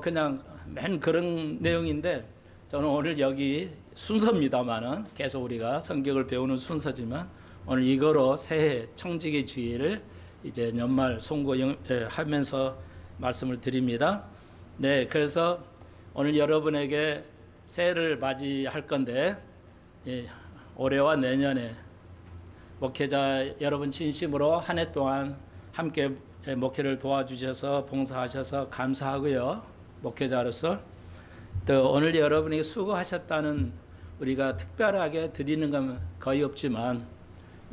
그냥 맨 그런 내용인데 저는 오늘 여기 순서입니다만은 계속 우리가 성경을 배우는 순서지만 오늘 이거로 새해 청지기 주일을 이제 연말 송고하면서 말씀을 드립니다. 네, 그래서 오늘 여러분에게 새해를 맞이할 건데 올해와 내년에 목회자 여러분 진심으로 한 해 동안 함께 목회를 도와주셔서 봉사하셔서 감사하고요. 목회자로서 또 오늘 여러분이 수고하셨다는 우리가 특별하게 드리는 건 거의 없지만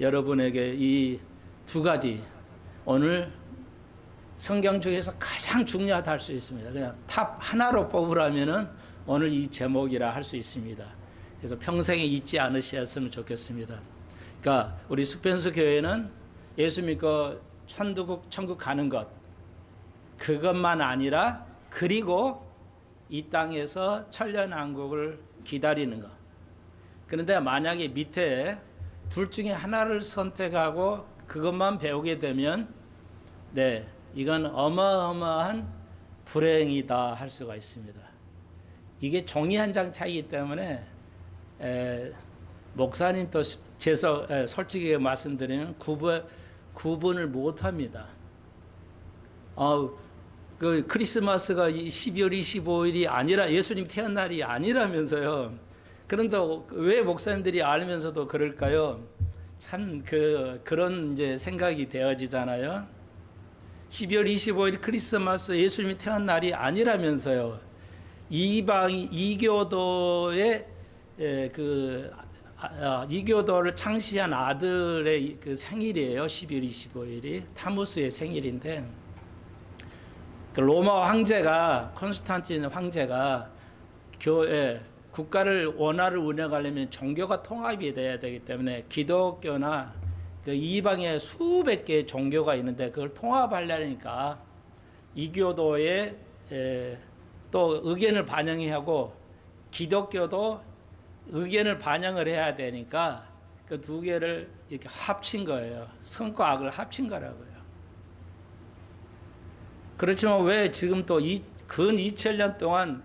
여러분에게 이 두 가지 오늘 성경 중에서 가장 중요하다 할 수 있습니다. 그냥 탑 하나로 뽑으라면은 오늘 이 제목이라 할 수 있습니다. 그래서 평생에 잊지 않으셨으면 좋겠습니다. 그러니까 우리 스펜스 교회는 예수 믿고 천국 가는 것 그것만 아니라 그리고 이 땅에서 천년왕국을 기다리는 것. 그런데 만약에 밑에 둘 중에 하나를 선택하고 그것만 배우게 되면 네, 이건 어마어마한 불행이다 할 수가 있습니다. 이게 종이 한 장 차이기 때문에 목사님도 솔직히 말씀드리면 구분을 못합니다. 그 크리스마스가 12월 25일이 아니라 예수님 태어난 날이 아니라면서요. 그런데 왜 목사님들이 알면서도 그럴까요? 참 그런 이제 생각이 되어지잖아요. 12월 25일 크리스마스 예수님이 태어난 날이 아니라면서요. 이교도의 이교도를 창시한 아들의 그 생일이에요. 12월 25일이 타무스의 생일인데 그 로마 황제가 콘스탄틴 황제가 국가를 원화를 운영하려면 종교가 통합이 돼야 되기 때문에 기독교나 그 이방의 수백 개의 종교가 있는데 그걸 통합하려니까 이교도에 또 의견을 반영해야 하고 기독교도 의견을 반영을 해야 되니까 그 두 개를 이렇게 합친 거예요. 선과 악을 합친 거라고요. 그렇지만 왜 지금 또 근 2000년 동안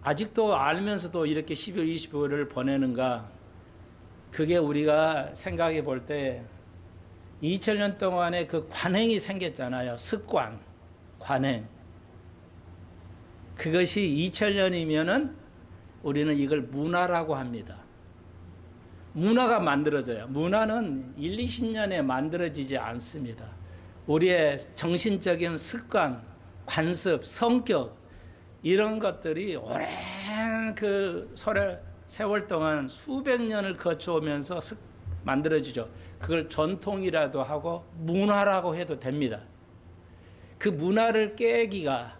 아직도 알면서도 이렇게 12월 25일을 보내는가? 그게 우리가 생각해 볼 때 2000년 동안에 그 관행이 생겼잖아요. 습관, 관행. 그것이 2000년이면은 우리는 이걸 문화라고 합니다. 문화가 만들어져요. 문화는 1, 20년에 만들어지지 않습니다. 우리의 정신적인 습관, 관습, 성격 이런 것들이 오랜 세월 동안 수백 년을 거쳐오면서 만들어지죠. 그걸 전통이라도 하고 문화라고 해도 됩니다. 그 문화를 깨기가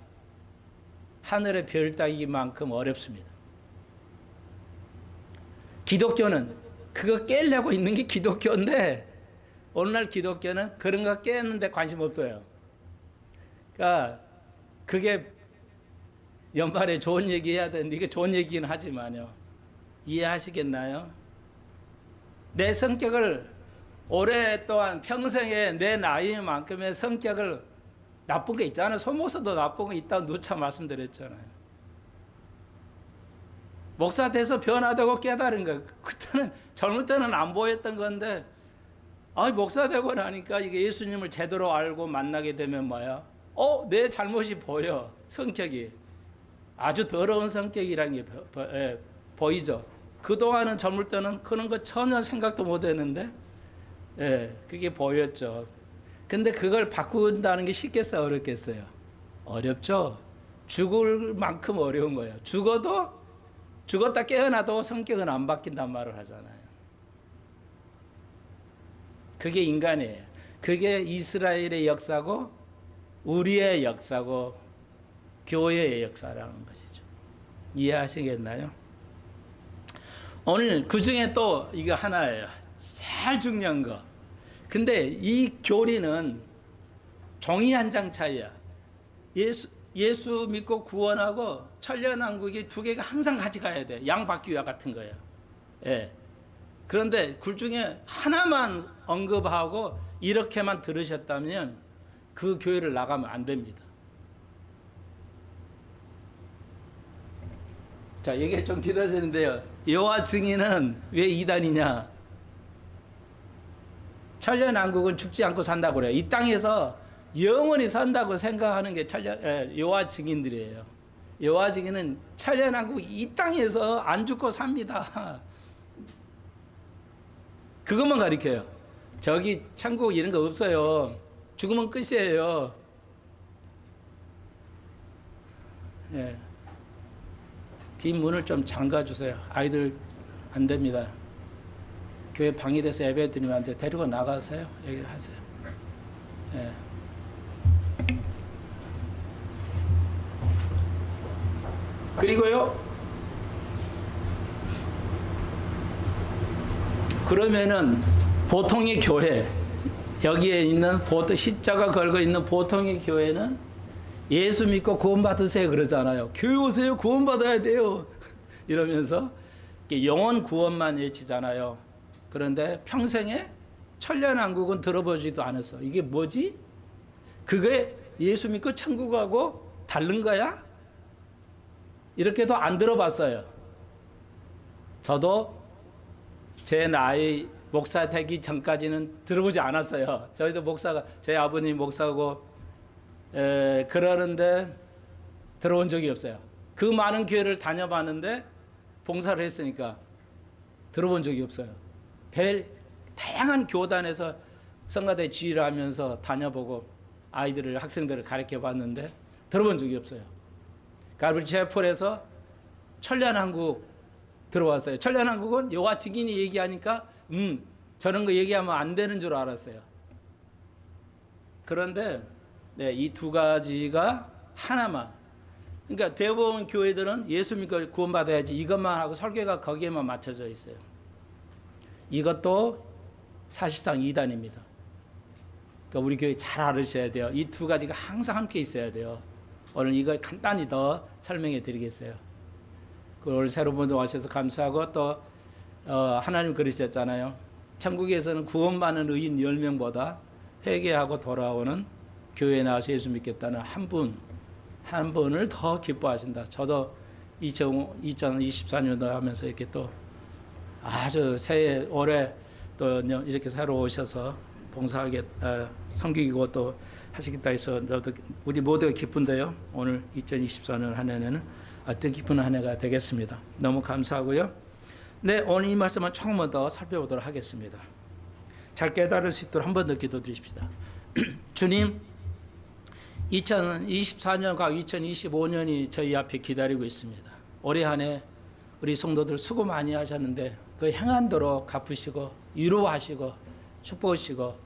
하늘의 별 따기만큼 어렵습니다. 기독교는 그거 깨려고 있는 게 기독교인데 오늘날 기독교는 그런 거 깨는데 관심 없어요. 그러니까 그게 연말에 좋은 얘기 해야 되는데 이게 좋은 얘기는 하지만요. 이해하시겠나요? 내 성격을 오랫동안 평생에 내 나이만큼의 성격을 나쁜 게 있잖아요. 소모서도 나쁜 게 있다고 누차 말씀드렸잖아요. 목사 돼서 변화되고 깨달은 거. 그때는 젊을 때는 안 보였던 건데 목사 되고 나니까 이게 예수님을 제대로 알고 만나게 되면 뭐야? 내 잘못이 보여. 성격이. 아주 더러운 성격이라는 게 보이죠. 그동안은 젊을 때는 그런 거 전혀 생각도 못 했는데 그게 보였죠. 근데 그걸 바꾼다는 게 쉽겠어요? 어렵겠어요? 어렵죠. 죽을 만큼 어려운 거예요. 죽었다 깨어나도 성격은 안 바뀐단 말을 하잖아요. 그게 인간이에요. 그게 이스라엘의 역사고 우리의 역사고 교회의 역사라는 것이죠. 이해하시겠나요? 오늘 그 중에 또 이거 하나예요. 제일 중요한 거. 근데 이 교리는 종이 한 장 차이야. 예수 믿고 구원하고 천년왕국이 두 개가 항상 같이 가야 돼. 양바퀴와 같은 거예요. 예. 그런데 그 중에 하나만 언급하고 이렇게만 들으셨다면 그 교회를 나가면 안 됩니다. 자, 이게 좀 길어지는데요. 여호와 증인은 왜 이단이냐? 천년왕국은 죽지 않고 산다고 그래요. 이 땅에서 영원히 산다고 생각하는 게 여호와 증인들이에요. 여호와 증인은 천년왕국 이 땅에서 안 죽고 삽니다. 그것만 가리켜요. 저기 천국 이런 거 없어요. 죽으면 끝이에요. 예. 뒷문을 좀 잠가주세요. 아이들 안 됩니다. 교회 방해돼서 예배 드리면 안 돼. 데리고 나가세요. 얘기하세요. 예. 그리고요. 그러면은 보통의 교회, 여기에 있는 보통 십자가 걸고 있는 보통의 교회는 예수 믿고 구원 받으세요 그러잖아요. 교회 오세요. 구원 받아야 돼요. 이러면서 영혼 구원만 외치잖아요. 그런데 평생에 천년왕국은 들어보지도 않았어. 이게 뭐지? 그게 예수 믿고 천국 가고 다른 거야? 이렇게도 안 들어봤어요. 저도 제 나이 목사 되기 전까지는 들어보지 않았어요. 저희도 목사가, 제 아버님 목사고 그러는데 들어온 적이 없어요. 그 많은 교회를 다녀봤는데 봉사를 했으니까 들어본 적이 없어요. 다양한 교단에서 성가대 지휘를 하면서 다녀보고 아이들을, 학생들을 가르쳐 봤는데 들어본 적이 없어요. 갈보리 제폴에서 천년왕국 들어왔어요. 천년왕국은 여호와 증인이 얘기하니까 저런 거 얘기하면 안 되는 줄 알았어요. 그런데 네, 이 두 가지가 하나만. 그러니까 대부분 교회들은 예수 믿고 구원받아야지 이것만 하고 설교가 거기에만 맞춰져 있어요. 이것도 사실상 이단입니다. 그러니까 우리 교회 잘 알으셔야 돼요. 이 두 가지가 항상 함께 있어야 돼요. 오늘 이걸 간단히 더 설명해 드리겠어요. 오늘 새로운 분들 와셔서 감사하고 또 하나님 그러셨잖아요. 천국에서는 구원받는 의인 10명보다 회개하고 돌아오는 교회에 나와서 예수 믿겠다는 한 분을 더 기뻐하신다. 저도 2024년도 하면서 이렇게 또 아주 새해 올해 또 이렇게 새로 오셔서 봉사하게 섬기고 또 하시겠다 해서 저도 우리 모두가 기쁜데요. 오늘 2024년 한 해는 뜻깊은 한 해가 되겠습니다. 너무 감사하고요. 네, 오늘 이 말씀을 조금만 더 살펴보도록 하겠습니다. 잘 깨달을 수 있도록 한 번 더 기도드립시다. 주님, 2024년과 2025년이 저희 앞에 기다리고 있습니다. 올해 한 해 우리 성도들 수고 많이 하셨는데 그 행한도로 갚으시고 위로하시고 축복하시고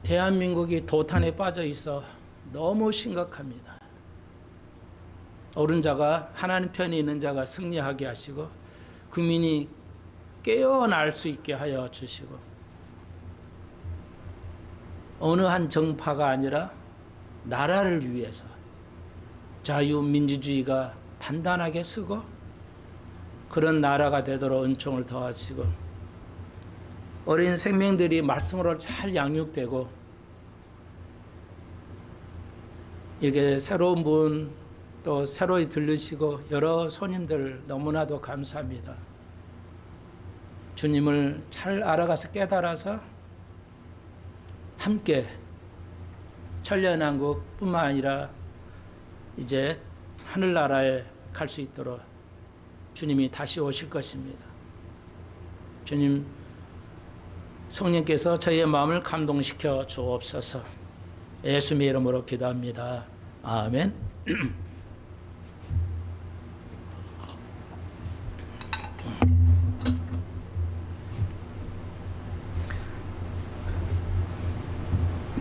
대한민국이 도탄에 빠져 있어 너무 심각합니다. 옳은 자가 하나님 편에 있는 자가 승리하게 하시고 국민이 깨어날 수 있게 하여 주시고 어느 한 정파가 아니라 나라를 위해서 자유민주주의가 단단하게 서고 그런 나라가 되도록 은총을 더하시고 어린 생명들이 말씀으로 잘 양육되고 이렇게 새로운 분 또 새로이 들으시고 여러 손님들 너무나도 감사합니다. 주님을 잘 알아가서 깨달아서 함께 천년왕국뿐만 아니라 이제 하늘나라에 갈 수 있도록 주님이 다시 오실 것입니다. 주님 성령께서 저희의 마음을 감동시켜 주옵소서. 예수님의 이름으로 기도합니다. 아멘.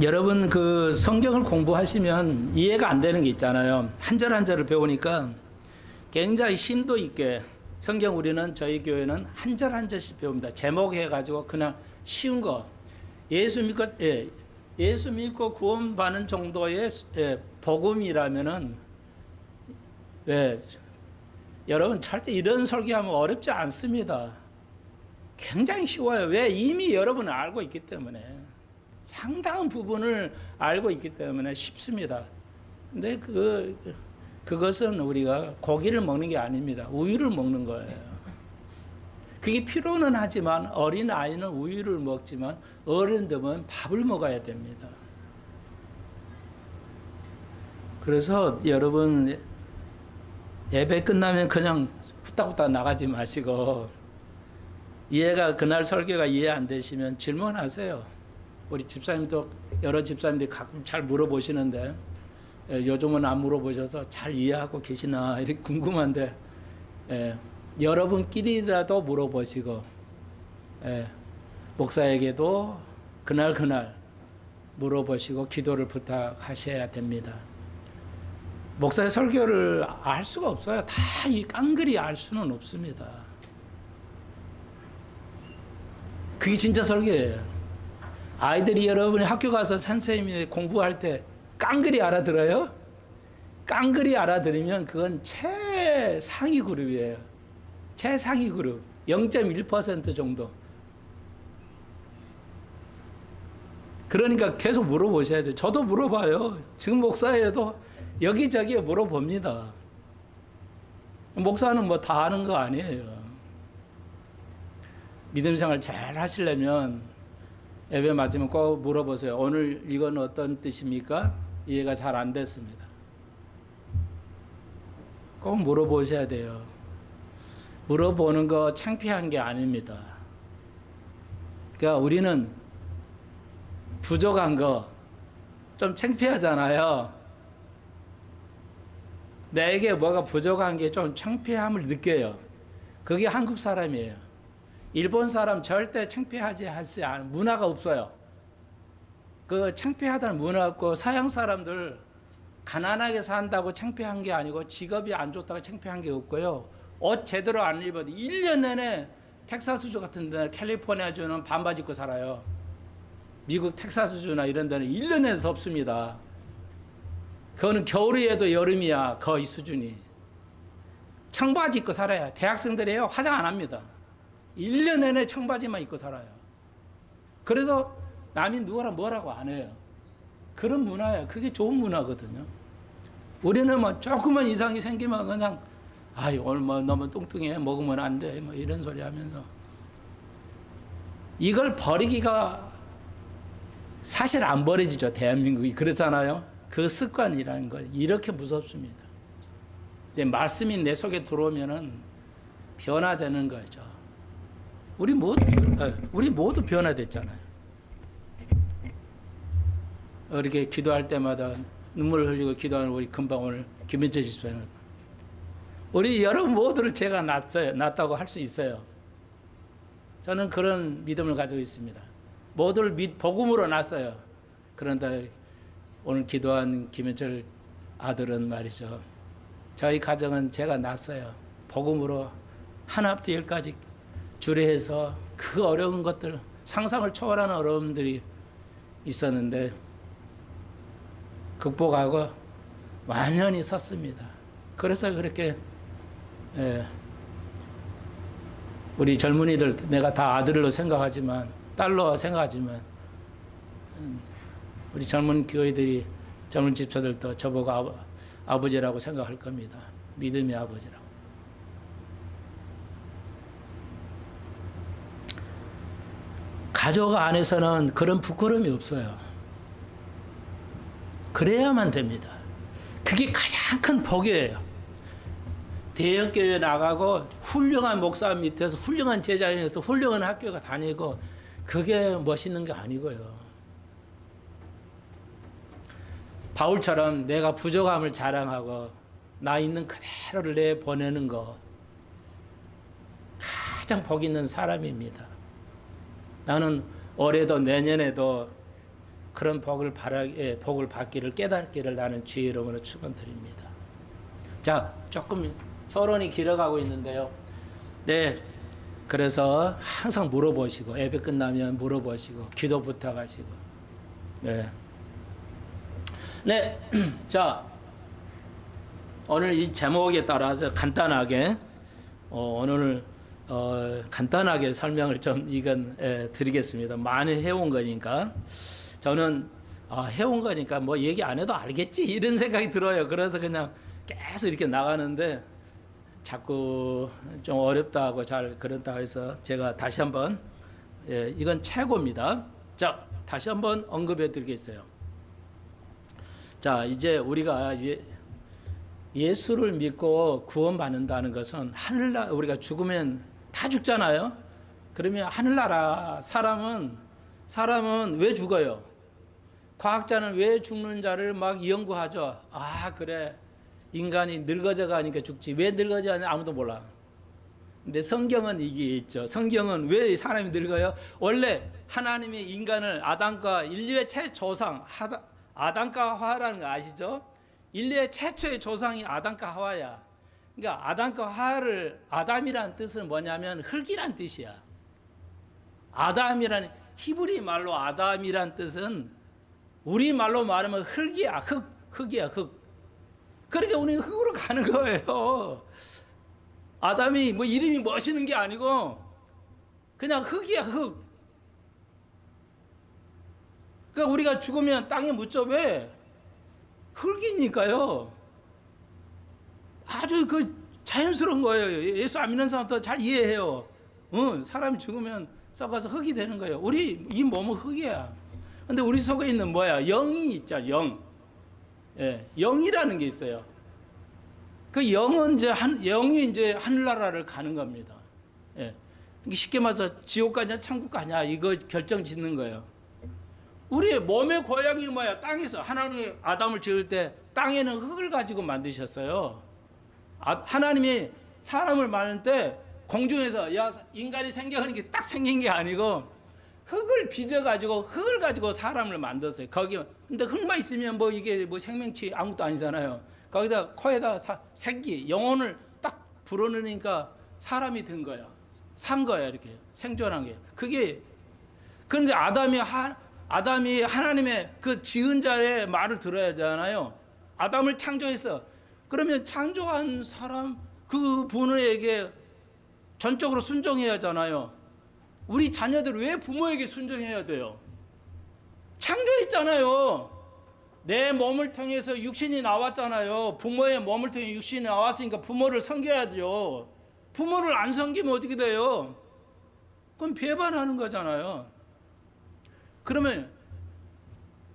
여러분 그 성경을 공부하시면 이해가 안 되는 게 있잖아요. 한 절 한 절을 배우니까 굉장히 심도 있게 성경 우리는 저희 교회는 한 절 한 절씩 배웁니다. 제목해가지고 그냥 쉬운 거 예수 믿고 구원받는 정도의 복음이라면은 여러분 절대 이런 설교하면 어렵지 않습니다. 굉장히 쉬워요. 왜? 이미 여러분은 알고 있기 때문에. 상당한 부분을 알고 있기 때문에 쉽습니다. 근데 그것은 우리가 고기를 먹는 게 아닙니다. 우유를 먹는 거예요. 그게 필요는 하지만 어린 아이는 우유를 먹지만 어른들은 밥을 먹어야 됩니다. 그래서 여러분 예배 끝나면 그냥 후딱후딱 나가지 마시고 이해가 그날 설교가 이해 안 되시면 질문하세요. 우리 집사님도 여러 집사님들이 가끔 잘 물어보시는데 요즘은 안 물어보셔서 잘 이해하고 계시나 이렇게 궁금한데 여러분끼리라도 물어보시고 목사에게도 그날 물어보시고 기도를 부탁하셔야 됩니다. 목사의 설교를 알 수가 없어요. 다 이 깡그리 알 수는 없습니다. 그게 진짜 설교예요. 아이들이 여러분이 학교 가서 선생님이 공부할 때 깡그리 알아들어요? 깡그리 알아들으면 그건 최상위 그룹이에요. 최상위 그룹 0.1% 정도. 그러니까 계속 물어보셔야 돼요. 저도 물어봐요. 지금 목사예도 여기저기 물어봅니다. 목사는 뭐 다 아는 거 아니에요. 믿음 생활 잘 하시려면 예배 마치면 꼭 물어보세요. 오늘 이건 어떤 뜻입니까? 이해가 잘 안 됐습니다. 꼭 물어보셔야 돼요. 물어보는 거 창피한 게 아닙니다. 그러니까 우리는 부족한 거 좀 창피하잖아요. 내게 뭐가 부족한 게 좀 창피함을 느껴요. 그게 한국 사람이에요. 일본 사람 절대 창피하지 않는 문화가 없어요. 그 창피하다는 문화 없고 서양 사람들 가난하게 산다고 창피한 게 아니고 직업이 안 좋다고 창피한 게 없고요. 옷 제대로 안 입어도 1년 내내 텍사스주 같은 데는 캘리포니아주는 반바지 입고 살아요. 미국 텍사스주나 이런 데는 1년 내내 덥습니다. 그거는 겨울이어도 여름이야. 거의 수준이. 청바지 입고 살아요. 대학생들이에요. 화장 안 합니다. 1년 내내 청바지만 입고 살아요. 그래도 남이 누구라 뭐라고 안 해요. 그런 문화예요. 그게 좋은 문화거든요. 우리는 뭐 조금만 이상이 생기면 그냥 아이 오늘 뭐 너무 뚱뚱해 먹으면 안 돼 뭐 이런 소리 하면서 이걸 버리기가 사실 안 버려지죠. 대한민국이 그렇잖아요. 그 습관이라는 거 이렇게 무섭습니다. 말씀이 내 속에 들어오면은 변화되는 거죠. 우리 모두 변화됐잖아요. 이렇게 기도할 때마다 눈물을 흘리고 기도하는 우리 금방 오늘 김현철 집사님, 우리 여러분 모두를 제가 낳았다고 할 수 있어요. 저는 그런 믿음을 가지고 있습니다. 모두를 복음으로 낳았어요. 그런데 오늘 기도한 김현철 아들은 말이죠. 저희 가정은 제가 낳았어요. 복음으로 하나부터 열까지 주례해서 그 어려운 것들, 상상을 초월하는 어려움들이 있었는데 극복하고 완전히 섰습니다. 그래서 그렇게 우리 젊은이들 내가 다 아들로 생각하지만 딸로 생각하지만 우리 젊은 교회들이 젊은 집사들도 저보고 아버지라고 생각할 겁니다. 믿음의 아버지라고. 가족 안에서는 그런 부끄러움이 없어요. 그래야만 됩니다. 그게 가장 큰 복이에요. 대형교회 나가고 훌륭한 목사 밑에서 훌륭한 제자에서 훌륭한 학교가 다니고 그게 멋있는 게 아니고요. 바울처럼 내가 부족함을 자랑하고 나 있는 그대로를 내보내는 거 가장 복 있는 사람입니다. 나는 올해도 내년에도 그런 복을 받기를 깨닫기를 나는 주의 이름으로 축원드립니다. 자, 조금 서론이 길어가고 있는데요. 네, 그래서 항상 물어보시고 예배 끝나면 물어보시고 기도 부탁하시고 네. 자, 오늘 이 제목에 따라서 간단하게 오늘 간단하게 설명을 좀 드리겠습니다. 많이 해온 거니까 저는 해온 거니까 뭐 얘기 안 해도 알겠지 이런 생각이 들어요. 그래서 그냥 계속 이렇게 나가는데 자꾸 좀 어렵다고 잘 그런다 해서 제가 다시 한번 이건 최고입니다. 자, 다시 한번 언급해 드리겠어요. 자, 이제 우리가 예수를 믿고 구원받는다는 것은 하늘나라, 우리가 죽으면 다 죽잖아요. 그러면 하늘나라 사람은 왜 죽어요? 과학자는 왜 죽는 자를 막 연구하죠. 아, 그래. 인간이 늙어져 가니까 죽지. 왜 늙어져 가는지 아무도 몰라. 근데 성경은 이게 있죠. 성경은 왜 사람이 늙어요? 원래 하나님이 인간을 아담과 인류의 최조상 아담과 하와라는 거 아시죠? 인류의 최초의 조상이 아담과 하와야. 그러니까 아담과 하와를, 아담이란 뜻은 뭐냐면 흙이란 뜻이야. 아담이란, 히브리 말로 아담이란 뜻은 우리 말로 말하면 흙이야. 흙이야, 흙. 그러니까 우리는 흙으로 가는 거예요. 아담이 뭐 이름이 멋있는 게 아니고 그냥 흙이야, 흙. 그러니까 우리가 죽으면 땅에 묻죠. 왜? 흙이니까요. 아주 그 자연스러운 거예요. 예수 안 믿는 사람도 잘 이해해요. 사람이 죽으면 썩어서 흙이 되는 거예요. 우리 이 몸은 흙이야. 근데 우리 속에 있는 뭐야? 영이 있죠. 영. 예, 영이라는 게 있어요. 그 영은 영이 이제 하늘나라를 가는 겁니다. 예. 쉽게 말해서 지옥 가냐 천국 가냐 이거 결정 짓는 거예요. 우리의 몸의 고향이 뭐야? 땅에서 하나님이 아담을 지을 때 땅에는 흙을 가지고 만드셨어요. 하나님이 사람을 만들 때 공중에서 야 인간이 생겨하는 게 딱 생긴 게 아니고 흙을 빚어가지고 흙을 가지고 사람을 만들었어요. 거기 근데 흙만 있으면 뭐 이게 뭐 생명체 아무것도 아니잖아요. 거기다 코에다 생기 영혼을 딱 불어넣으니까 사람이 된 거야. 산 거야 이렇게 생존한 게. 그게 그런데 아담이 하나님의 그 지은 자의 말을 들어야 하잖아요. 아담을 창조했어. 그러면 창조한 사람 그 분에게 전적으로 순종해야 하잖아요. 우리 자녀들 왜 부모에게 순종해야 돼요? 창조했잖아요. 내 몸을 통해서 육신이 나왔잖아요. 부모의 몸을 통해 육신이 나왔으니까 부모를 섬겨야죠. 부모를 안 섬기면 어떻게 돼요? 그럼 배반하는 거잖아요. 그러면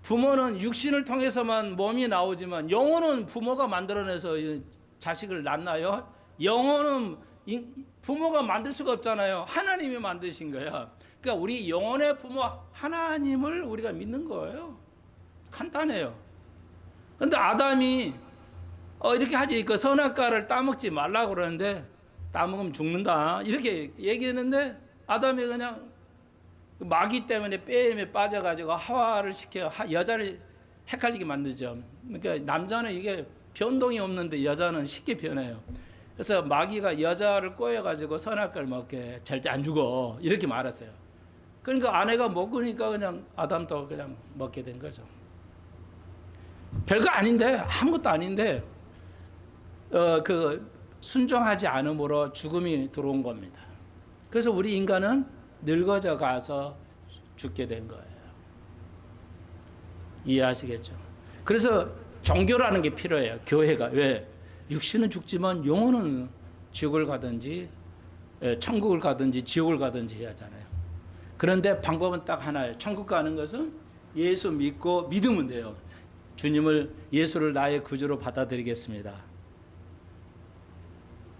부모는 육신을 통해서만 몸이 나오지만 영혼은 부모가 만들어내서 자식을 낳나요? 영혼은 부모가 만들 수가 없잖아요. 하나님이 만드신 거야. 그러니까 우리 영혼의 부모 하나님을 우리가 믿는 거예요. 간단해요. 근데 아담이 이렇게 하지. 그 선악과를 따먹지 말라고 그러는데 따먹으면 죽는다. 이렇게 얘기했는데 아담이 그냥 마귀 때문에 빼임에 빠져가지고 하와를 시켜 여자를 헷갈리게 만들죠. 그러니까 남자는 이게 변동이 없는데 여자는 쉽게 변해요. 그래서 마귀가 여자를 꼬여가지고 선악과를 먹게 절대 안 죽어 이렇게 말했어요. 그러니까 아내가 먹으니까 그냥 아담도 그냥 먹게 된 거죠. 별거 아닌데 아무것도 아닌데 그 순종하지 않음으로 죽음이 들어온 겁니다. 그래서 우리 인간은 늙어져 가서 죽게 된 거예요. 이해하시겠죠? 그래서 종교라는 게 필요해요. 교회가. 왜? 육신은 죽지만 영혼은 지옥을 가든지 천국을 가든지 지옥을 가든지 해야 하잖아요. 그런데 방법은 딱 하나예요. 천국 가는 것은 예수 믿고 믿으면 돼요. 예수를 나의 구주로 받아들이겠습니다.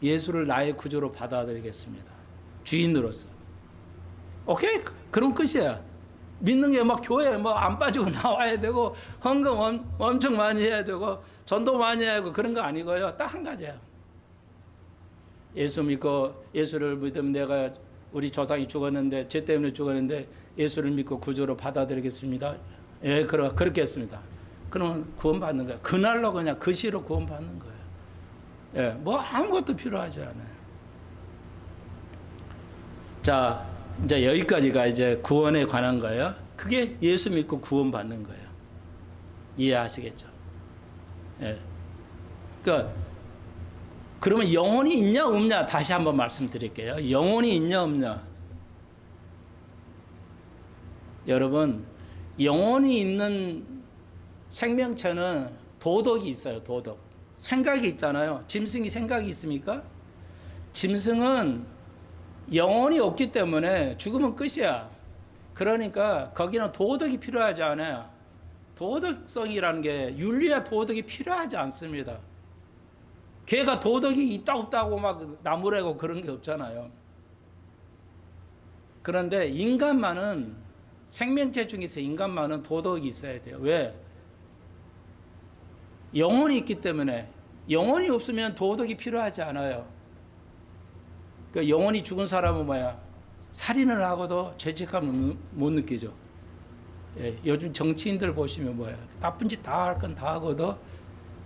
예수를 나의 구주로 받아들이겠습니다. 주인으로서. 오케이? 그럼 끝이야. 믿는 게 막 교회에 뭐 안 빠지고 나와야 되고 헌금 엄청 많이 해야 되고 전도 많이 해야 하고 그런 거 아니고요. 딱 한 가지야. 예수 믿고 예수를 믿으면 내가 우리 조상이 죽었는데 죄 때문에 죽었는데 예수를 믿고 구주로 받아들이겠습니다. 예, 그렇게 했습니다. 그러면 구원받는 거예요. 그날로 그냥 그 시로 구원받는 거예요. 예, 뭐 아무것도 필요하지 않아요. 자, 이제 여기까지가 이제 구원에 관한 거예요. 그게 예수 믿고 구원받는 거예요. 이해하시겠죠? 예. 그러니까 그러면 영혼이 있냐 없냐 다시 한번 말씀드릴게요. 영혼이 있냐 없냐. 여러분, 영혼이 있는 생명체는 도덕이 있어요. 도덕. 생각이 있잖아요. 짐승이 생각이 있습니까? 짐승은 영혼이 없기 때문에 죽으면 끝이야. 그러니까 거기는 도덕이 필요하지 않아요. 도덕성이라는 게 윤리와 도덕이 필요하지 않습니다. 걔가 도덕이 있다 없다고 막 나무래고 그런 게 없잖아요. 그런데 인간만은, 생명체 중에서 인간만은 도덕이 있어야 돼요. 왜? 영혼이 있기 때문에. 영혼이 없으면 도덕이 필요하지 않아요. 그 영혼이 죽은 사람은 뭐야? 살인을 하고도 죄책감을 못 느끼죠. 예, 요즘 정치인들 보시면 뭐야? 나쁜 짓 다 할 건 다 하고도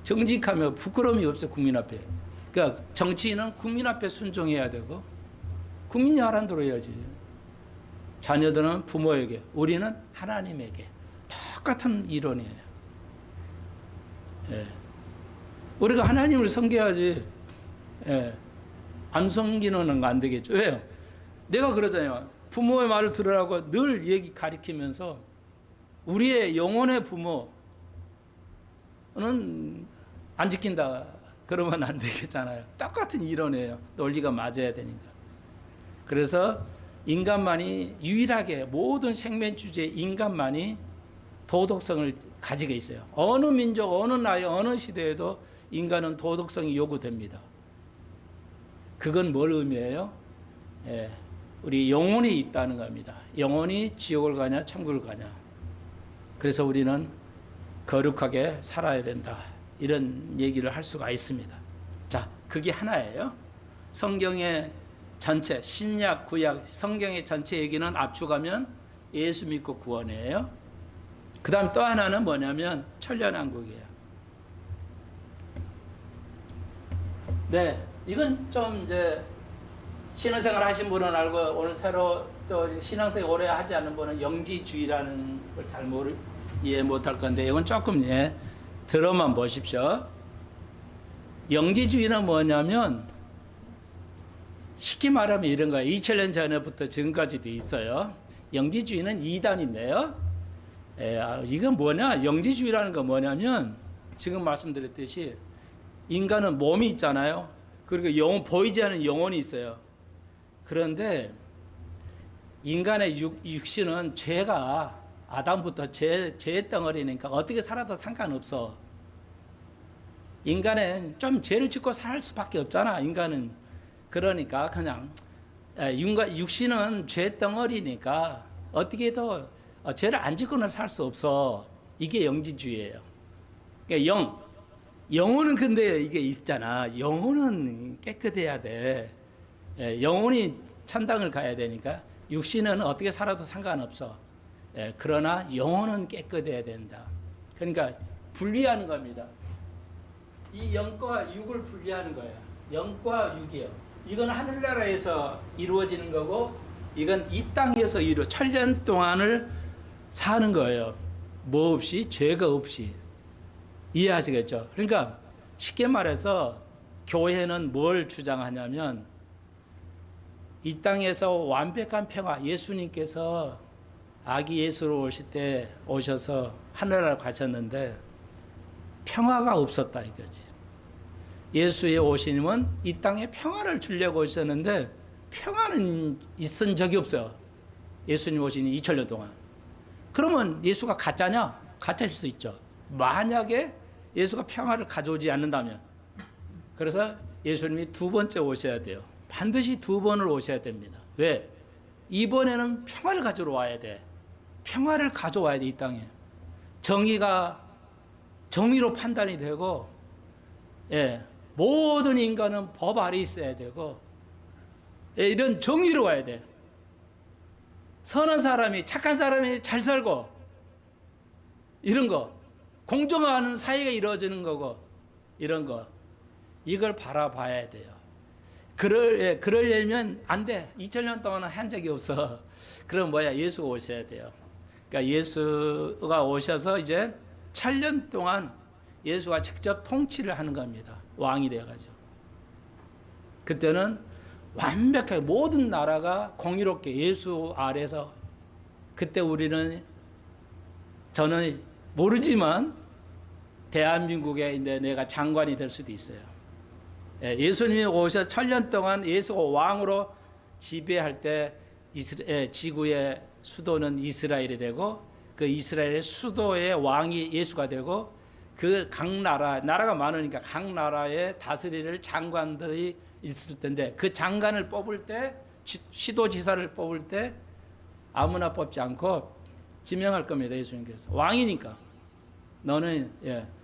정직하며 부끄러움이 없어요, 국민 앞에. 그러니까 정치인은 국민 앞에 순종해야 되고 국민이 하라는 대로 해야지. 자녀들은 부모에게, 우리는 하나님에게. 똑같은 이론이에요. 예. 우리가 하나님을 섬겨야지. 예. 안 섬기는 거 안 되겠죠. 왜요? 내가 그러잖아요. 부모의 말을 들으라고 늘 얘기 가리키면서 우리의 영혼의 부모는 안 지킨다. 그러면 안 되겠잖아요. 똑같은 이론이에요. 논리가 맞아야 되니까. 그래서 인간만이 유일하게, 모든 생명 주제의 인간만이 도덕성을 가지고 있어요. 어느 민족, 어느 나이, 어느 시대에도 인간은 도덕성이 요구됩니다. 그건 뭘 의미해요? 예, 우리 영혼이 있다는 겁니다. 영혼이 지옥을 가냐 천국을 가냐. 그래서 우리는 거룩하게 살아야 된다. 이런 얘기를 할 수가 있습니다. 자, 그게 하나예요. 성경의 전체, 신약, 구약, 성경의 전체 얘기는 압축하면 예수 믿고 구원이에요. 그 다음 또 하나는 뭐냐면 천년왕국이에요. 네, 이건 좀 이제 신앙생활 하신 분은 알고, 오늘 새로 또 신앙생활 오래 하지 않은 분은 영지주의라는 걸 잘 이해 못할 건데, 이건 조금 들어만 보십시오. 영지주의는 뭐냐면 쉽게 말하면 이런 거예요. 2000년 전에부터 지금까지도 있어요. 영지주의는 이단인데요. 이건 뭐냐? 영지주의라는 건 뭐냐면 지금 말씀드렸듯이 인간은 몸이 있잖아요. 그리고 보이지 않는 영혼이 있어요. 그런데 인간의 육신은 죄가 아담부터 죄의 덩어리니까 어떻게 살아도 상관없어. 인간은 좀 죄를 짓고 살 수밖에 없잖아. 인간은. 그러니까 그냥 육신은 죄 덩어리니까 어떻게 해도 죄를 안 짓고는 살 수 없어. 이게 영지주의예요. 그러니까 영혼은 근데 이게 있잖아. 영혼은 깨끗해야 돼. 영혼이 천당을 가야 되니까 육신은 어떻게 살아도 상관없어. 그러나 영혼은 깨끗해야 된다. 그러니까 분리하는 겁니다. 이 영과 육을 분리하는 거예요. 영과 육이요. 이건 하늘나라에서 이루어지는 거고, 이건 이 땅에서 천년 동안을 사는 거예요. 뭐 없이? 죄가 없이. 이해하시겠죠? 그러니까 쉽게 말해서 교회는 뭘 주장하냐면, 이 땅에서 완벽한 평화, 예수님께서 아기 예수로 오실 때 오셔서 하늘나라 가셨는데 평화가 없었다 이거지. 예수의 오심은 이 땅에 평화를 주려고 오셨는데 평화는 있은 적이 없어요. 예수님 오시니 2000년 동안. 그러면 예수가 가짜냐? 가짜일 수 있죠. 만약에 예수가 평화를 가져오지 않는다면. 그래서 예수님이 두 번째 오셔야 돼요. 반드시 두 번을 오셔야 됩니다. 왜? 이번에는 평화를 가져러 와야 돼. 평화를 가져와야 돼, 이 땅에. 정의로 판단이 되고, 모든 인간은 법 아래 있어야 되고, 이런 정의로 와야 돼. 선한 사람이, 착한 사람이 잘 살고, 이런 거. 공정한 사회가 이루어지는 거고, 이런 거. 이걸 바라봐야 돼요. 그러려면 안 돼. 2000년 동안은 한 적이 없어. 그럼 예수가 오셔야 돼요. 그러니까 예수가 오셔서 이제 1000년 동안 예수가 직접 통치를 하는 겁니다. 왕이 되어가지고. 그때는 완벽하게 모든 나라가 공의롭게 예수 아래서, 그때 저는 모르지만 대한민국에 이제 내가 장관이 될 수도 있어요. 예, 예수님이 오셔 1000년 동안 예수가 왕으로 지배할 때 지구의 수도는 이스라엘이 되고 그 이스라엘의 수도의 왕이 예수가 되고 그 각 나라가 많으니까 각 나라의 다스릴 장관들이 있을 텐데 그 장관을 뽑을 때 시도지사를 뽑을 때 아무나 뽑지 않고 지명할 겁니다. 예수님께서 왕이니까 너는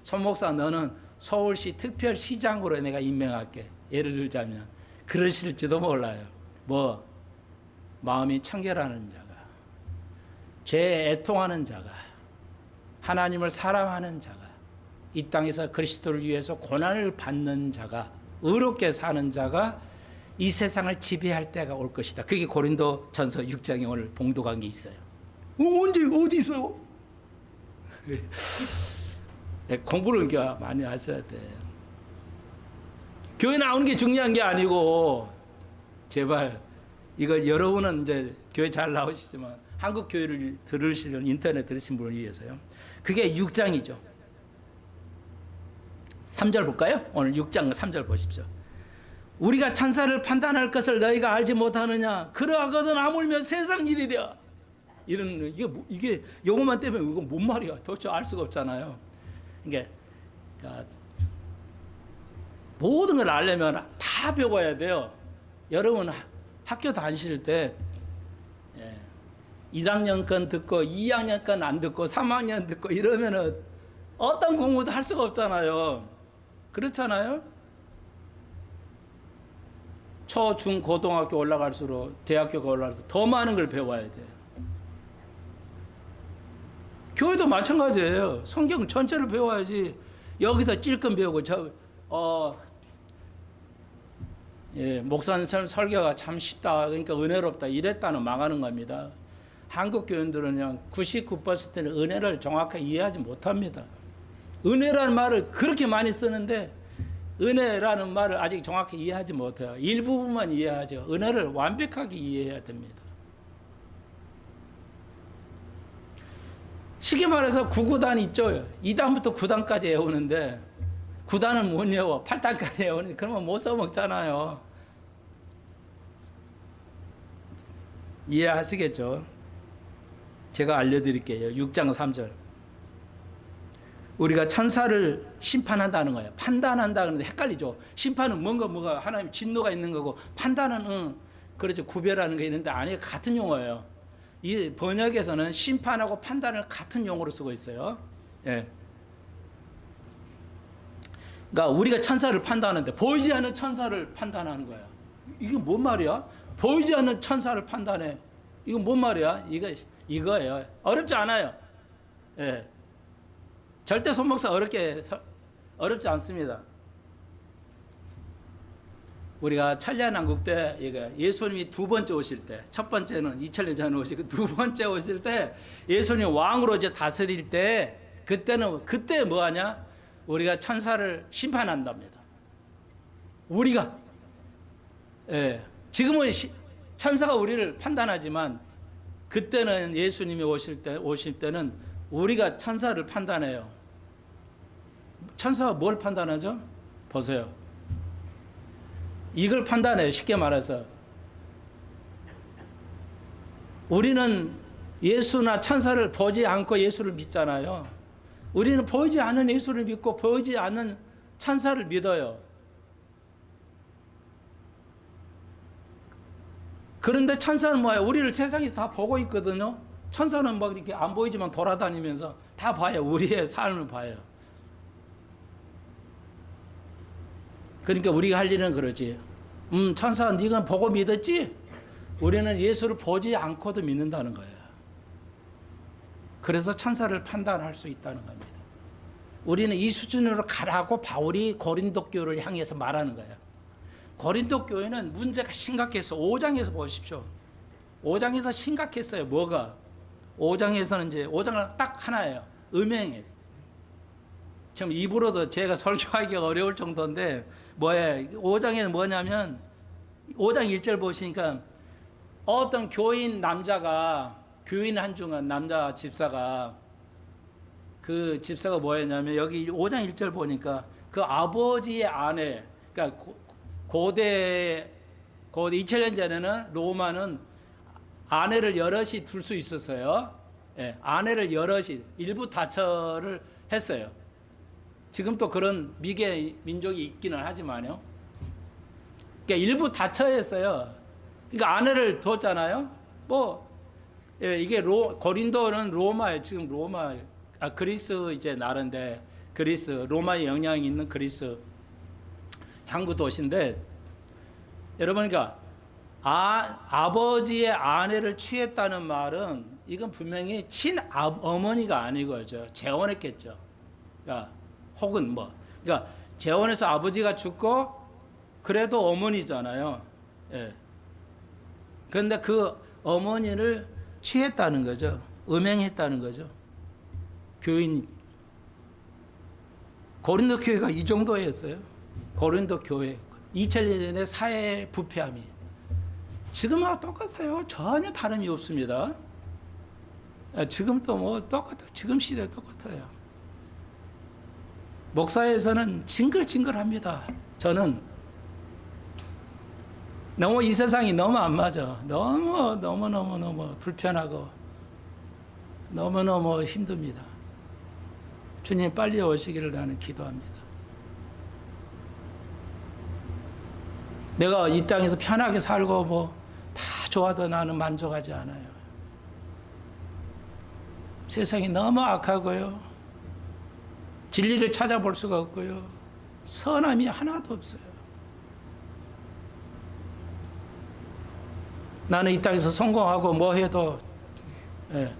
손 목사 너는 서울시 특별시장으로 내가 임명할게. 예를 들자면 그러실지도 몰라요. 뭐 마음이 청결하는 자가 죄에 애통하는 자가 하나님을 사랑하는 자가 이 땅에서 그리스도를 위해서 고난을 받는 자가 의롭게 사는 자가 이 세상을 지배할 때가 올 것이다. 그게 고린도전서 6장에 오늘 봉독한 게 있어요. 언제 어디 있어요? 공부를 많이 하셔야 돼. 교회 나오는 게 중요한 게 아니고 제발 이걸 여러분은 이제 교회 잘 나오시지만 한국 교회를 들으시려는 인터넷 들으신 분을 위해서요. 그게 6장이죠. 3절 볼까요? 오늘 6장 3절 보십시오. 우리가 천사를 판단할 것을 너희가 알지 못하느냐? 그러하거든 아물며 세상 일이랴. 이런 이게 영어만 떼면 이건 뭔 말이야? 도대체 알 수가 없잖아요. 이게 모든 걸 알려면 다 배워야 돼요. 여러분 학교 다니실 때 1학년 건 듣고 2학년 건 안 듣고 3학년 듣고 이러면은 어떤 공부도 할 수가 없잖아요. 그렇잖아요. 초, 중, 고등학교 올라갈수록 대학교가 올라갈수록 더 많은 걸 배워야 돼요. 교회도 마찬가지예요. 성경 전체를 배워야지 여기서 찔끔 배우고 목사님 설교가 참 쉽다 그러니까 은혜롭다 이랬다는 망하는 겁니다. 한국 교인들은 그냥 99%는 은혜를 정확하게 이해하지 못합니다. 은혜라는 말을 그렇게 많이 쓰는데 은혜라는 말을 아직 정확히 이해하지 못해요. 일부분만 이해하죠. 은혜를 완벽하게 이해해야 됩니다. 쉽게 말해서 9구단 있죠. 2단부터 9단까지 외우는데 9단은 못 외워. 8단까지 외우는데 그러면 못 써먹잖아요. 이해하시겠죠? 제가 알려드릴게요. 6장 3절. 우리가 천사를 심판한다는 거예요. 판단한다 그러는데 헷갈리죠. 심판은 뭔가 하나님 진노가 있는 거고 판단은 그렇죠. 구별하는 게 있는데 아니에요. 같은 용어예요. 이 번역에서는 심판하고 판단을 같은 용어로 쓰고 있어요. 예. 그러니까 우리가 천사를 판단하는데 보이지 않는 천사를 판단하는 거야. 이게 뭔 말이야? 보이지 않는 천사를 판단해. 이건 뭔 말이야? 이거예요. 어렵지 않아요. 예. 절대 손목사 어렵지 않습니다. 우리가 천년왕국 때 예수님이 두 번째 오실 때, 첫 번째는 2000년 전에 오시고 두 번째 오실 때 예수님 왕으로 이제 다스릴 때 그때 뭐 하냐? 우리가 천사를 심판한답니다. 우리가 지금은 천사가 우리를 판단하지만 그때는 예수님이 오실 때는 우리가 천사를 판단해요. 천사가 뭘 판단하죠? 보세요. 이걸 판단해요. 쉽게 말해서 우리는 예수나 천사를 보지 않고 예수를 믿잖아요. 우리는 보이지 않는 예수를 믿고 보이지 않는 천사를 믿어요. 그런데 천사는 뭐예요? 우리를 세상에서 다 보고 있거든요. 천사는 막 이렇게 안 보이지만 돌아다니면서 다 봐요. 우리의 삶을 봐요. 그러니까 우리가 할 일은 그러지. 천사 네가 보고 믿었지? 우리는 예수를 보지 않고도 믿는다는 거예요. 그래서 천사를 판단할 수 있다는 겁니다. 우리는 이 수준으로 가라고 바울이 고린도 교회를 향해서 말하는 거예요. 고린도 교회는 문제가 심각해서 5장에서 보십시오. 5장에서 심각했어요. 뭐가? 5장에서는 이제 5장은 딱 하나예요. 음행이에요. 지금 입으로도 제가 설교하기 어려울 정도인데 뭐예요? 5장에는 뭐냐면 5장 1절 보시니까 어떤 교인 한 중한 남자 집사가 그 집사가 뭐였냐면 여기 5장 1절 보니까 그 아버지의 아내, 그러니까 고대 2000년 전에는 로마는 아내를 여럿이 둘 수 있었어요. 예, 아내를 여럿이 일부 다처를 했어요. 지금 또 그런 미개 민족이 있기는 하지만요. 그러니까 일부 다처했어요. 그러니까 아내를 뒀잖아요. 뭐 예, 이게 고린도는 로마에 지금 그리스 이제 나라인데 그리스 로마의 영향이 있는 그리스 항구 도시인데 여러분 그러니까 아버지의 아내를 취했다는 말은 이건 분명히 친어머니가 아니고죠. 재혼했겠죠. 그러니까 혹은 뭐 그러니까 재혼해서 아버지가 죽고 그래도 어머니잖아요. 예. 그런데 그 어머니를 취했다는 거죠. 음행했다는 거죠. 교인 고린도 교회가 이 정도였어요. 고린도 교회 2000년 전에 사회 부패함이 지금하고 똑같아요. 전혀 다름이 없습니다. 지금도 뭐 똑같아요. 지금 시대 똑같아요. 목사에서는 징글징글합니다. 저는 너무 이 세상이 너무 안 맞아. 너무 불편하고 너무너무 힘듭니다. 주님 빨리 오시기를 나는 기도합니다. 내가 이 땅에서 편하게 살고 뭐 다 좋아도 나는 만족하지 않아요. 세상이 너무 악하고요. 진리를 찾아볼 수가 없고요. 선함이 하나도 없어요. 나는 이 땅에서 성공하고 뭐 해도 예,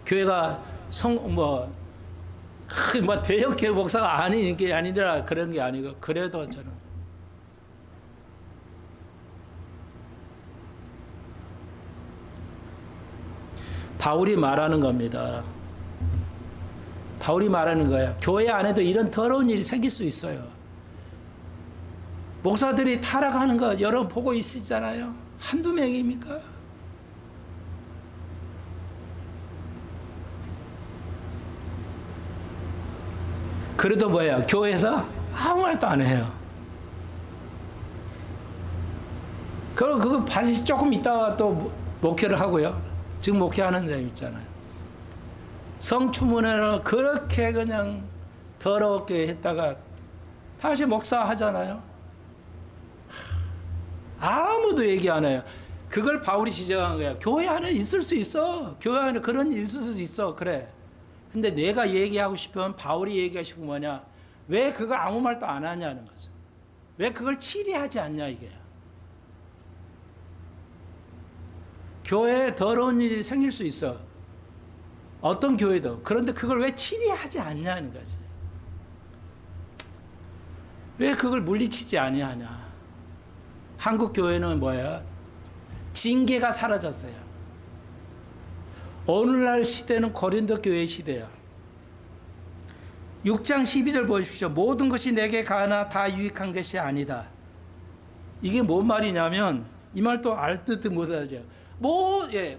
교회가 대형 교회 목사가 아닌 게 아니라 그런 게 아니고 그래도 저는 바울이 말하는 겁니다. 바울이 말하는 거야. 교회 안에도 이런 더러운 일이 생길 수 있어요. 목사들이 타락하는 거 여러분 보고 있으시잖아요. 한두 명입니까? 그래도 뭐예요? 교회에서 아무 말도 안 해요. 그리고 그거 다시 조금 있다가 또 목회를 하고요. 지금 목회하는 사람 있잖아요. 성추문회를 그렇게 그냥 더럽게 했다가 다시 목사 하잖아요. 아무도 얘기 안 해요. 그걸 바울이 지적한 거야. 교회 안에 있을 수 있어. 교회 안에 그런 일 있을 수 있어. 그래. 근데 내가 얘기하고 싶으면 바울이 얘기하고 싶은 뭐냐? 왜 그거 아무 말도 안 하냐는 거죠. 왜 그걸 치리하지 않냐 이게. 교회에 더러운 일이 생길 수 있어. 어떤 교회도. 그런데 그걸 왜 치리하지 않냐는 거지. 왜 그걸 물리치지 아니하냐. 한국 교회는 뭐야? 징계가 사라졌어요. 오늘날 시대는 고린도 교회 시대야. 6장 12절 보십시오. 모든 것이 내게 가나 다 유익한 것이 아니다. 이게 뭔 말이냐면 이 말도 알 듯 못하죠.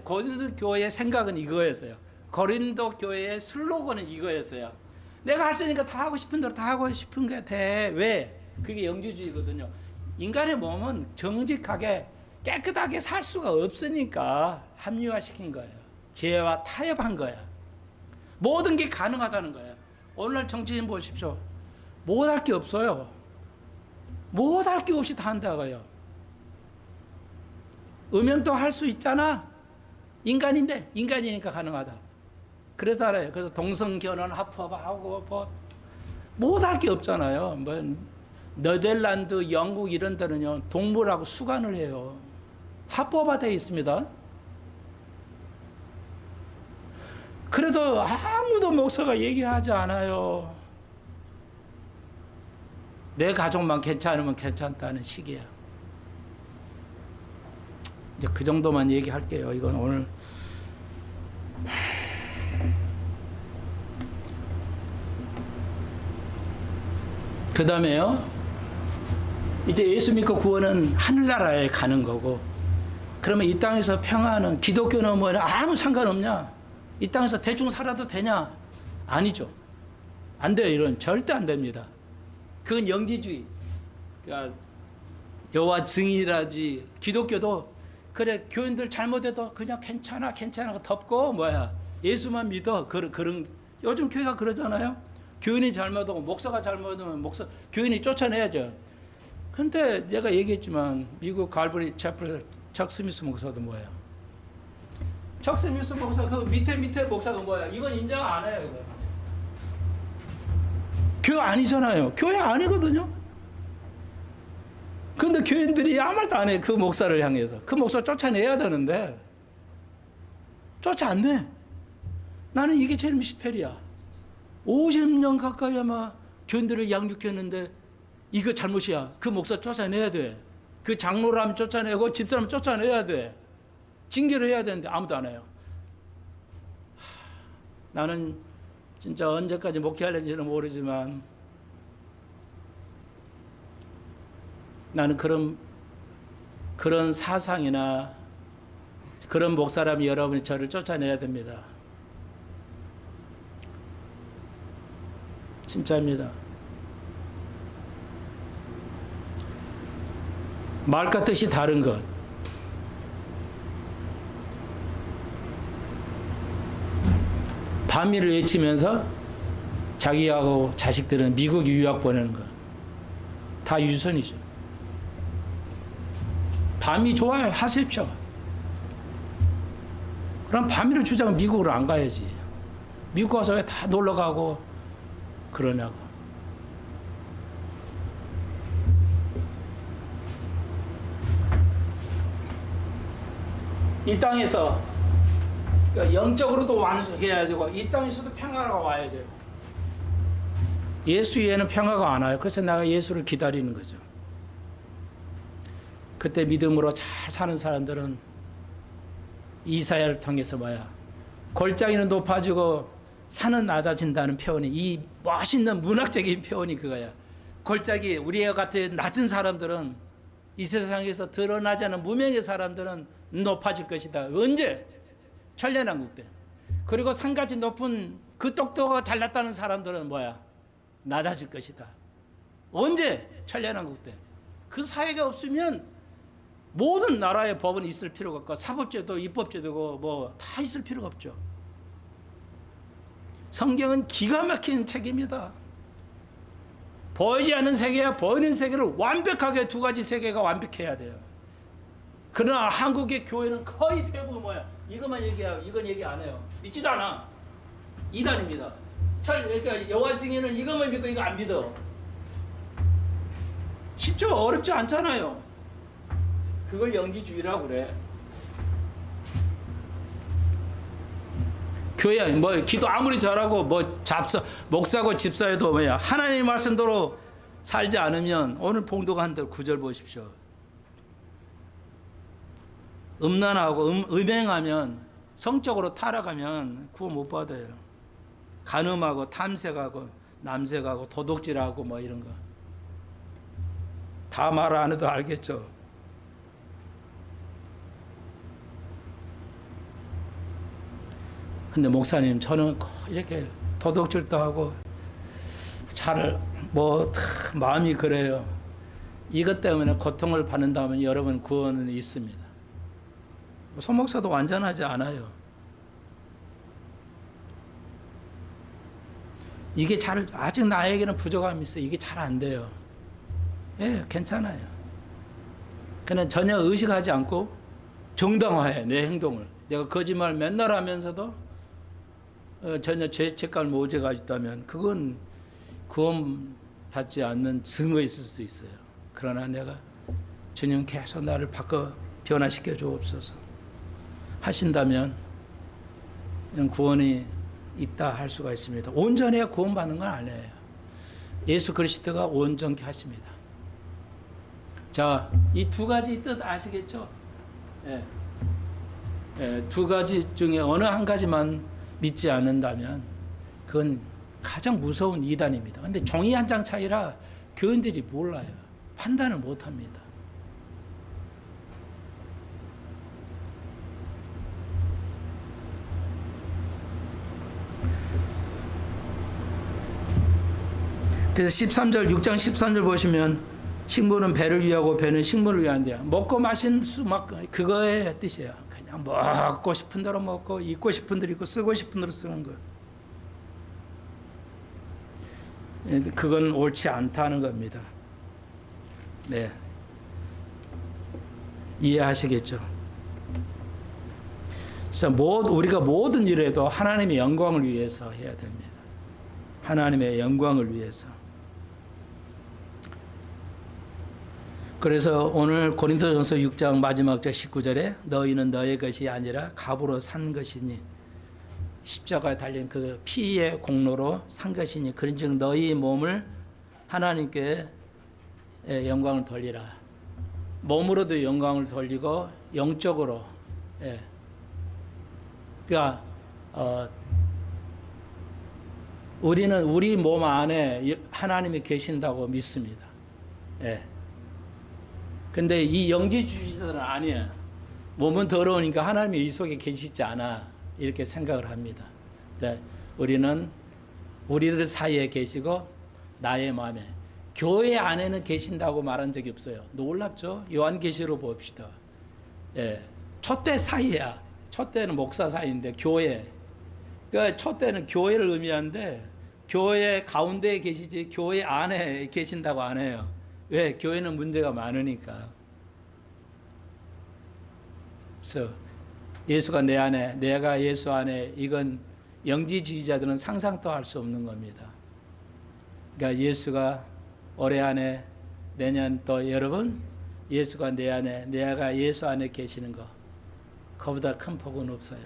고린도 교회의 생각은 이거였어요. 고린도 교회의 슬로건은 이거였어요. 내가 할 수 있으니까 다 하고 싶은 대로 다 하고 싶은 게 돼. 왜? 그게 영주주의거든요. 인간의 몸은 정직하게 깨끗하게 살 수가 없으니까 합리화시킨 거예요. 죄와 타협한 거야. 모든 게 가능하다는 거예요. 오늘날 정치인 보십시오. 못할 게 없어요. 못할 게 없이 다 한다고요. 음영도 할 수 있잖아. 인간인데 인간이니까 가능하다. 그래서 알아요. 그래서 동성결혼 합법하고 뭐 못할 게 없잖아요. 뭐 네덜란드, 영국 이런 데는요 동물하고 수간을 해요. 합법화되어 있습니다. 그래도 아무도 목사가 얘기하지 않아요. 내 가족만 괜찮으면 괜찮다는 식이야. 이제 그 정도만 얘기할게요. 이건 오늘 그 다음에요. 이제 예수 믿고 구원은 하늘나라에 가는 거고, 그러면 이 땅에서 평화는 기독교는 뭐냐? 아무 상관없냐? 이 땅에서 대충 살아도 되냐? 아니죠. 안 돼요. 이런 절대 안 됩니다. 그건 영지주의. 그러니까 여호와 증인이라지 기독교도 그래 교인들 잘못해도 그냥 괜찮아 덮고 예수만 믿어 그런 요즘 교회가 그러잖아요. 교인이 잘못하고 목사가 잘못하면 교인이 쫓아내야죠. 근데 제가 얘기했지만 미국 갈보리 채플 척 스미스 목사도 뭐예요? 척 스미스 목사 그 밑에 목사가 뭐야? 이건 인정 안 해요. 이거. 교회 아니잖아요. 교회 아니거든요. 근데 교인들이 아무 말도 안 해. 그 목사를 향해서. 그 목사 쫓아내야 되는데 쫓아 안 내. 나는 이게 제일 미스테리야. 50년 가까이 아마 교인들을 양육했는데 이거 잘못이야. 그 목사 쫓아내야 돼. 그 장로라면 쫓아내고 집사람 쫓아내야 돼. 징계를 해야 되는데 아무도 안 해요. 나는 진짜 언제까지 목회할는지는 모르지만 나는 그런 사상이나 그런 목사라면 여러분이 저를 쫓아내야 됩니다. 진짜입니다. 말과 뜻이 다른 것. 반미를 외치면서 자기하고 자식들은 미국 유학 보내는 것. 다 유선이죠. 반미 좋아요. 하십시오. 그럼 반미를 주장은 미국으로 안 가야지. 미국 가서 왜 다 놀러 가고 그러냐고. 이 땅에서 영적으로도 완수해야 되고 이 땅에서도 평화가 와야 돼요. 예수 외에는 평화가 안 와요. 그래서 내가 예수를 기다리는 거죠. 그때 믿음으로 잘 사는 사람들은 이사야를 통해서 골짜기는 높아지고 산은 낮아진다는 표현이 이 멋있는 문학적인 표현이 그거야. 골짜기 우리와 같은 낮은 사람들은 이 세상에서 드러나지 않은 무명의 사람들은 높아질 것이다. 언제? 천년왕국 때. 그리고 산같이 높은 그 똑똑하고 잘났다는 사람들은 낮아질 것이다. 언제? 천년왕국 때. 그 사회가 없으면 모든 나라의 법은 있을 필요가 없고 사법제도, 입법제도고 다 있을 필요가 없죠. 성경은 기가 막힌 책입니다. 보이지 않는 세계와 보이는 세계를 완벽하게 두 가지 세계가 완벽해야 돼요. 그러나 한국의 교회는 거의 대부분 이것만 얘기해요. 이건 얘기 안 해요. 믿지도 않아. 이단입니다. 그러니까 여호와 증인은 이것만 믿고 이거 안 믿어. 쉽죠? 어렵지 않잖아요. 그걸 영지주의라고 그래. 교회 기도 아무리 잘하고 목사고 집사여도 하나님의 말씀대로 살지 않으면 오늘 봉독한 대로 9절 보십시오. 음란하고 음행하면 성적으로 타락하면 구원 못 받아요. 간음하고 탐색하고 남색하고 도둑질하고 이런 거 다 말 안 해도 알겠죠. 근데 목사님 저는 이렇게 도둑질도 하고 마음이 그래요. 이것 때문에 고통을 받는다면 여러분 구원은 있습니다. 손 목사도 완전하지 않아요. 이게 아직 나에게는 부족함이 있어요. 이게 잘 안 돼요. 예, 괜찮아요. 그냥 전혀 의식하지 않고 정당화해 내 행동을. 내가 거짓말 맨날 하면서도 전혀 죄책감을 못 가지고 있다면 그건 구원 받지 않는 증거 있을 수 있어요. 그러나 내가 주님 계속 나를 변화시켜 주옵소서 하신다면 구원이 있다 할 수가 있습니다. 온전해야 구원받는 건 아니에요. 예수 그리스도가 온전케 하십니다. 자, 이 두 가지 뜻 아시겠죠? 두 가지 중에 어느 한 가지만 믿지 않는다면 그건 가장 무서운 이단입니다. 근데 종이 한 장 차이라 교인들이 몰라요. 판단을 못 합니다. 그래서 13절 6장 13절 보시면 식물은 배를 위하고 배는 식물을 위한대요. 먹고 마신 수막 그거의 뜻이에요. 그냥 먹고 싶은 대로 먹고 입고 싶은 대로 입고 쓰고 싶은 대로 쓰는 거예요. 그건 옳지 않다는 겁니다. 네. 이해하시겠죠? 그래서 우리가 모든 일에도 하나님의 영광을 위해서 해야 됩니다. 하나님의 영광을 위해서. 그래서 오늘 고린도전서 6장 마지막 절 19절에 너희는 너의 것이 아니라 값으로 산 것이니 십자가에 달린 그 피의 공로로 산 것이니 그런즉 너희 몸을 하나님께 영광을 돌리라. 몸으로도 영광을 돌리고 영적으로. 그러니까 우리는 우리 몸 안에 하나님이 계신다고 믿습니다. 근데 이 영지주의자들은 아니에요. 몸은 더러우니까 하나님이 이 속에 계시지 않아. 이렇게 생각을 합니다. 우리는 우리들 사이에 계시고 나의 마음에 교회 안에는 계신다고 말한 적이 없어요. 놀랍죠? 요한계시록 봅시다. 촛대 사이야. 촛대는 목사 사이인데 교회. 그러니까 촛대는 교회를 의미하는데 교회 가운데에 계시지 교회 안에 계신다고 안 해요. 왜? 교회는 문제가 많으니까. 그래서 예수가 내 안에, 내가 예수 안에, 이건 영지주의자들은 상상도 할 수 없는 겁니다. 그러니까 예수가 올해 안에, 내년 또 여러분, 예수가 내 안에, 내가 예수 안에 계시는 거, 그보다 큰 복은 없어요.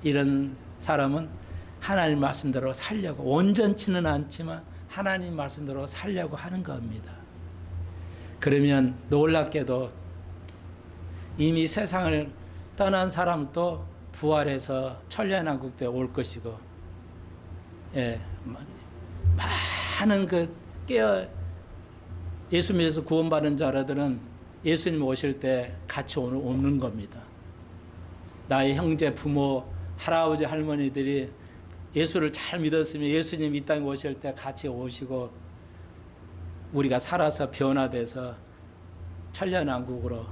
이런 사람은 하나님 말씀대로 살려고, 온전치는 않지만 하나님 말씀대로 살려고 하는 겁니다. 그러면 놀랍게도 이미 세상을 떠난 사람도 부활해서 천년왕국 때 올 것이고, 많은 예수 믿어서 구원받은 자들은 예수님 오실 때 같이 오는 겁니다. 나의 형제, 부모, 할아버지, 할머니들이 예수를 잘 믿었으면 예수님 이 땅에 오실 때 같이 오시고 우리가 살아서 변화돼서 천년왕국으로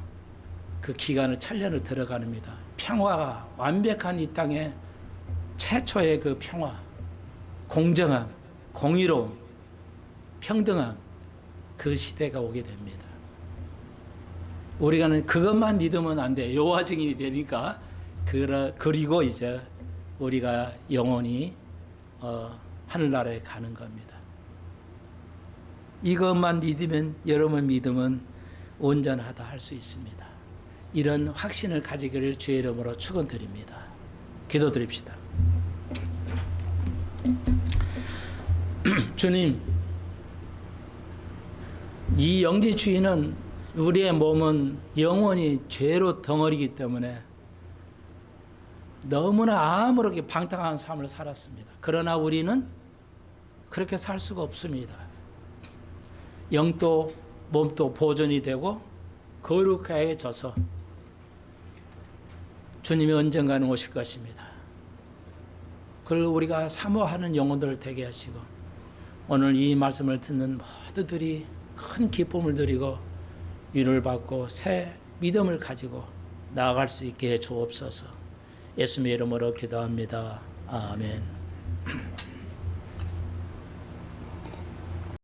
그 기간을 천년을 들어가는입니다. 평화가 완벽한 이 땅에 최초의 그 평화, 공정함, 공의로움, 평등함, 그 시대가 오게 됩니다. 우리가 그것만 믿으면 안 돼요. 여호와 증인이 되니까. 그리고 이제 우리가 영원히 하늘나라에 가는 겁니다. 이것만 믿으면, 여러분 믿으면 온전하다 할 수 있습니다. 이런 확신을 가지기를 주의 이름으로 축원드립니다. 기도드립시다. 주님, 이 영지주의는 우리의 몸은 영원히 죄로 덩어리기 때문에 너무나 아무렇게 방탕한 삶을 살았습니다. 그러나 우리는 그렇게 살 수가 없습니다. 영도 몸도 보존이 되고 거룩해져서 주님이 언젠가는 오실 것입니다. 그걸 우리가 사모하는 영혼들을 되게 하시고 오늘 이 말씀을 듣는 모두들이 큰 기쁨을 드리고 위로를 받고 새 믿음을 가지고 나아갈 수 있게 해 주옵소서. 예수님의 이름으로 기도합니다. 아멘.